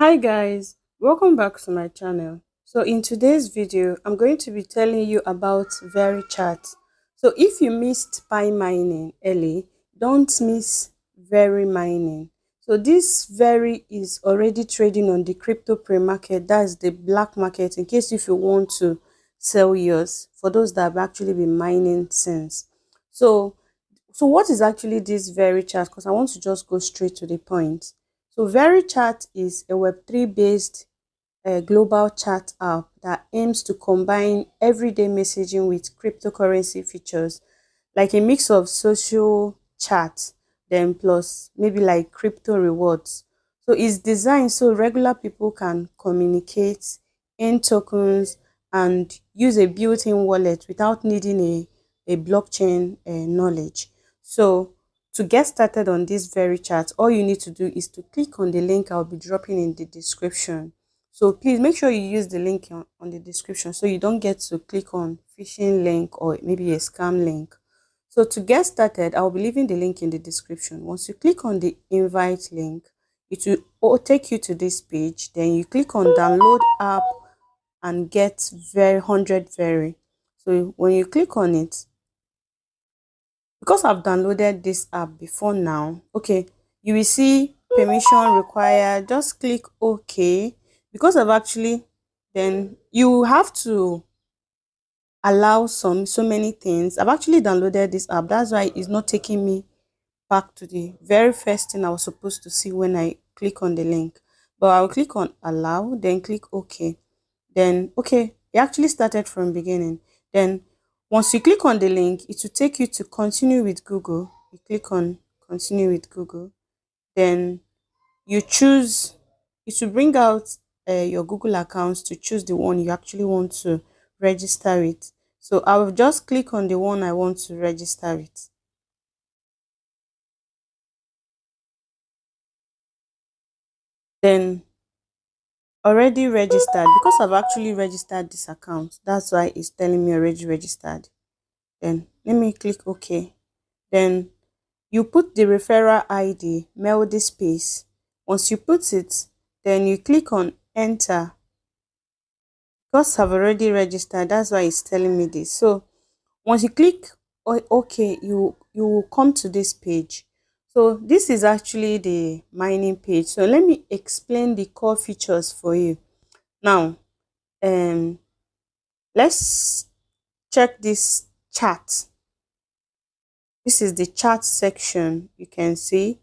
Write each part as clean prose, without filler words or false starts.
Hi guys, welcome back to my channel. So in today's video, I'm going to be telling you about VeryChat. So if you missed Pi mining early, don't miss Very mining. So this Very is already trading on the crypto pre-market, that's the black market, in case if you want to sell yours, for those that have actually been mining since. So so what is actually this VeryChat? Because I want to just go straight to the point. So VeryChat is a Web3 based global chat app that aims to combine everyday messaging with cryptocurrency features, like a mix of social chat, then plus maybe like crypto rewards. So it's designed so regular people can communicate, earn tokens, and use a built-in wallet without needing a blockchain knowledge. So to get started on this very chat, all you need to do is to click on the link I'll be dropping in the description. So please make sure you use the link on the description so you don't get to click on phishing link or maybe a scam link. So to get started, I'll be leaving the link in the description. Once you click on the invite link, it will take you to this page. Then you click on download app and get very 100 very. So when you click on it, because I've downloaded this app before now, okay, you will see permission required. Just click OK. Because I've actually, then you have to allow so many things. I've actually downloaded this app. That's why it's not taking me back to the very first thing I was supposed to see when I click on the link. But I'll click on allow, then click OK. Then okay, it actually started from beginning. Then once you click on the link, it will take you to continue with Google. You click on continue with Google. Then you choose, it will bring out your Google accounts to choose the one you actually want to register it. So I will just click on the one I want to register it. Then already registered, because I've actually registered this account, that's why it's telling me already registered. Then let me click OK. Then you put the referral ID, Melody space. Once you put it, then you click on enter. Because I've already registered, that's why it's telling me this. So once you click OK, you will come to this page. So this is actually the mining page. So let me explain the core features for you. Now, um, let's check this chat. This is the chat section. You can see,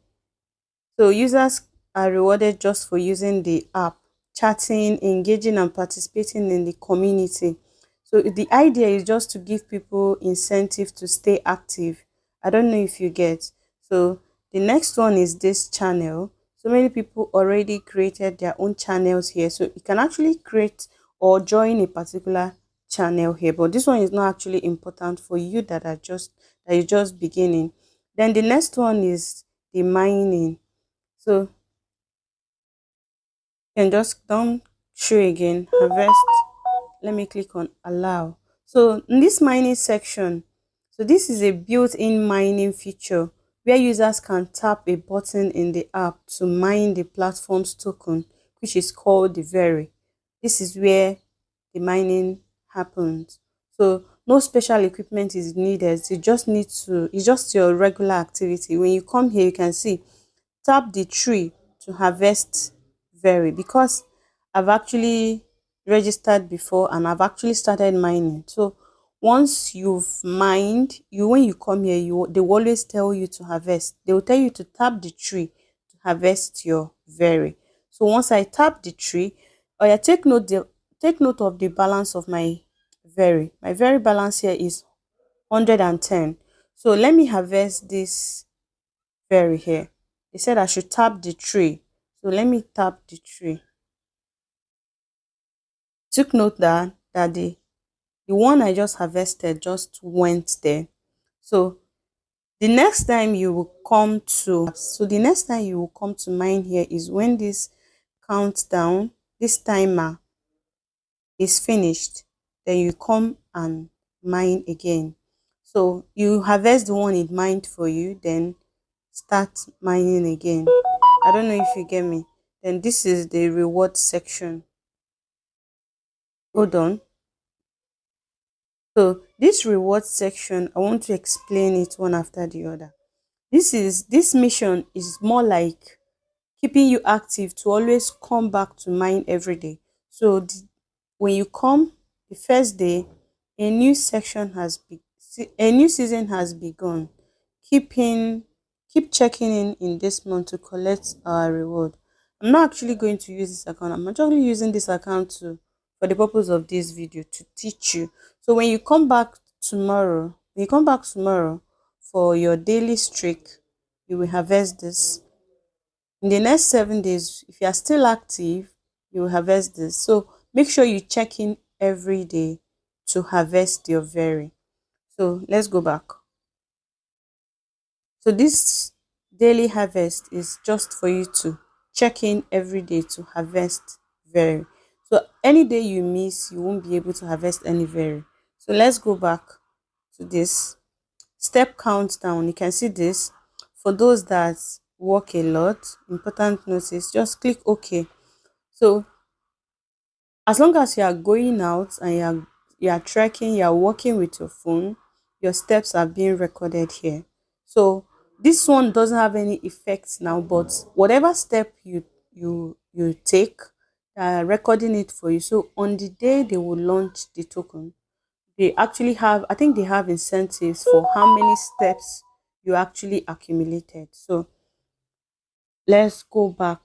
so users are rewarded just for using the app, chatting, engaging and participating in the community. So the idea is just to give people incentive to stay active. I don't know if you get. So the next one is this channel. So many people already created their own channels here. So you can actually create or join a particular channel here. But this one is not actually important for you that is just beginning. Then the next one is the mining. So you can just don't show again, harvest. Let me click on allow. So in this mining section, so this is a built-in mining feature where users can tap a button in the app to mine the platform's token, which is called the Very. This is where the mining happens. So no special equipment is needed. You just need to, it's just your regular activity. When you come here, you can see tap the tree to harvest Very, because I've actually registered before and I've actually started mining. So once you've mined, when you come here, they will always tell you to harvest. They will tell you to tap the tree to harvest your Very. So once I tap the tree, or I take note of the balance of my Very. My Very balance here is 110. So let me harvest this Very here. They said I should tap the tree. So let me tap the tree. Took note that the one I just harvested just went there. So the next time you will come to, mine here is when this countdown, this timer is finished. Then you come and mine again. So you harvest the one it mined for you, then start mining again. I don't know if you get me. Then this is the reward section. Hold on. So this reward section, I want to explain it one after the other. This mission is more like keeping you active to always come back to mine every day. So when you come the first day, a new season has begun. Keep in Keep checking in this month to collect our reward. I'm not actually going to use this account. I'm actually using this account to for the purpose of this video to teach you. So when you come back tomorrow for your daily streak, you will harvest this. In the next 7 days, if you are still active, you will harvest this. So make sure you check in every day to harvest your very. So let's go back. So this daily harvest is just for you to check in every day to harvest very. So any day you miss, you won't be able to harvest any very. So let's go back to this step countdown. You can see this. For those that work a lot, important notice, just click OK. So as long as you are going out and you are tracking, you are working with your phone, your steps are being recorded here. So this one doesn't have any effects now, but whatever step you take, recording it for you. So on the day they will launch the token, they actually have, I think they have incentives for how many steps you actually accumulated. So let's go back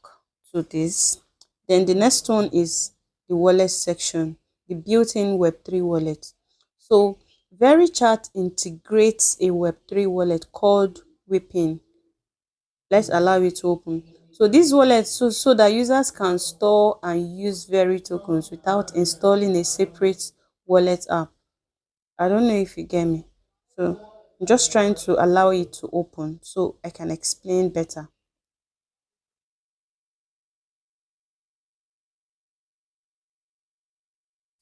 to this. Then the next one is the wallet section, the built-in Web3 wallet. So VeryChat integrates a Web3 wallet called Whipping. Let's allow it to open. So this wallet, so that users can store and use Very tokens without installing a separate wallet app. I don't know if you get me. So I'm just trying to allow it to open so I can explain better.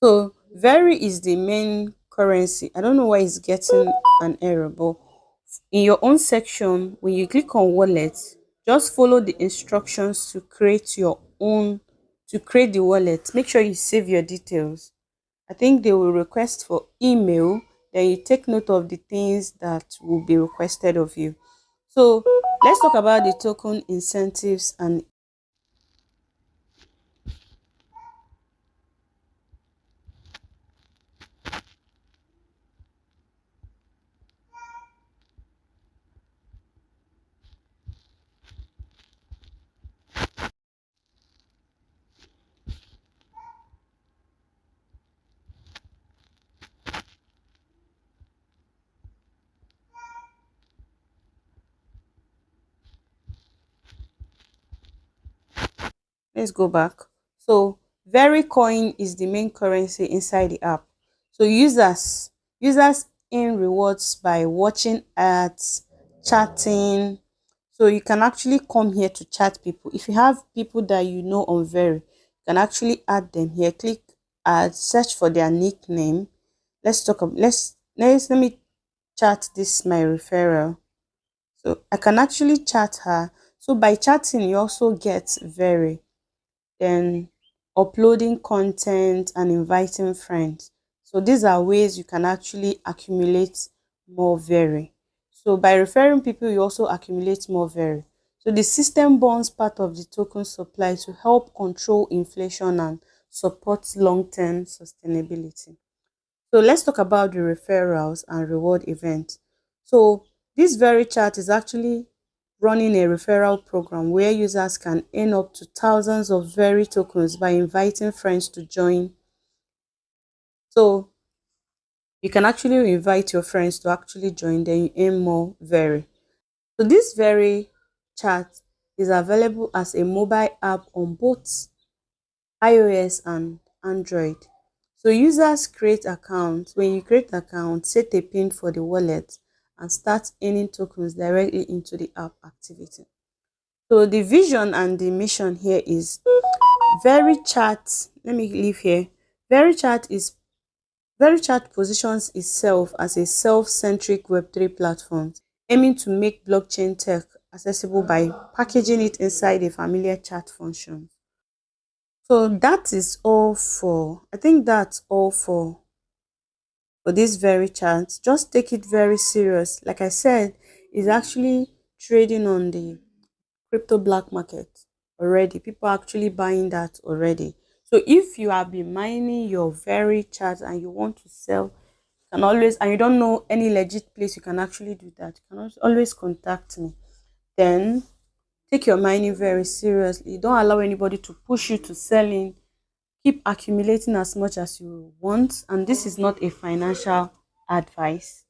So Very is the main currency. I don't know why it's getting an error, but in your own section, when you click on wallet, just follow the instructions to create your own, to create the wallet. Make sure you save your details. I think they will request for email, then you take note of the things that will be requested of you. So let's talk about the token incentives and let's go back. So VeryCoin is the main currency inside the app. So users earn rewards by watching ads, chatting. So you can actually come here to chat people. If you have people that you know on Very, you can actually add them here. Click add, search for their nickname. Let me chat this my referral. So I can actually chat her. So by chatting, you also get Very, then uploading content and inviting friends. So these are ways you can actually accumulate more Very. So by referring people, you also accumulate more Very. So the system bonds part of the token supply to help control inflation and support long-term sustainability. So let's talk about the referrals and reward events. So this very chat is actually running a referral program where users can earn up to thousands of very tokens by inviting friends to join. So you can actually invite your friends to actually join, then you earn more very. So this very chat is available as a mobile app on both iOS and Android. So users create accounts. When you create an account, set a pin for the wallet and start earning tokens directly into the app activity. So the vision and the mission here is VeryChat. Let me leave here. VeryChat is VeryChat positions itself as a self-centric Web3 platform aiming to make blockchain tech accessible by packaging it inside a familiar chat function. So that is all for, I think that's all for this very chat. Just take it very serious. Like I said, it's actually trading on the crypto black market already. People are actually buying that already. So if you have been mining your very chat and you want to sell, you can always, and you don't know any legit place you can actually do that, you can always contact me. Then take your mining very seriously. Don't allow anybody to push you to selling. Keep accumulating as much as you want. And this is not a financial advice.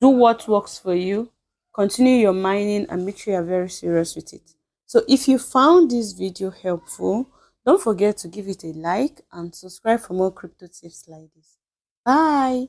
Do what works for you. Continue your mining and make sure you're very serious with it. So if you found this video helpful, don't forget to give it a like and subscribe for more crypto tips like this. Bye.